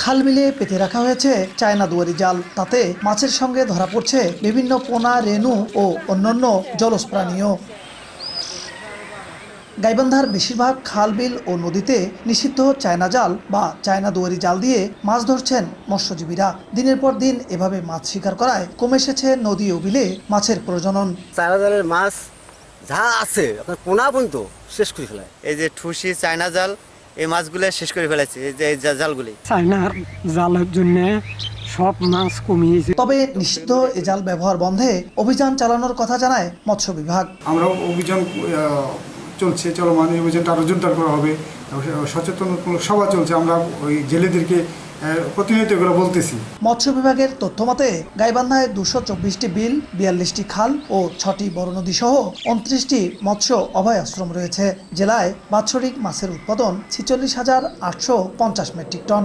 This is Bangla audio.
খাল মিলে পেতে রাখা হয়েছে চায়না দুয়ারি জাল। তাতে মাছের সঙ্গে ধরা পড়ছে বিভিন্ন পোনা, রেণু ও অন্যান্য জলজ প্রাণীও। গাইবান্ধার বেশিরভাগ খাল, বিল ও নদীতে নিষিদ্ধ চায়না জাল বা চায়না দুয়ারি জাল দিয়ে মাছ ধরছেন মৎস্যজীবীরা। দিনের পর দিন এভাবে মাছ শিকার করায় কমে এসেছে নদী ও বিলে মাছের প্রজনন। চায়না জালের মাছ যা আছে আপনার পোনা পর্যন্ত শেষ করে ফেলায়। এই যে ঠুসি, চায়না জাল, এই মাছগুলো শেষ করে ফেলেছে। এই যে এই জালগুলি চায়নার জালের জন্য সব মাছ কমিয়েছে। তবে নিষিদ্ধ এ জাল ব্যবহার বন্ধে অভিযান চালানোর কথা জানায় মৎস্য বিভাগ। আমরা অভিযান চলছে, চলমান অভিযানটা আরো জোরদার করা হবে, সচেতনতামূলক সভা চলছে। আমরা ওই জেলেদেরকে প্রতিনিয়ত এগুলো বলতেছি। মৎস্য বিভাগের তথ্য মতে গাইবান্ধায় 224টি বিল, 42টি খাল ও 6টি বড় নদী সহ 29টি মৎস্য অভয় আশ্রম রয়েছে। জেলায় বাৎসরিক মাছের উৎপাদন 46,850 মেট্রিক টন।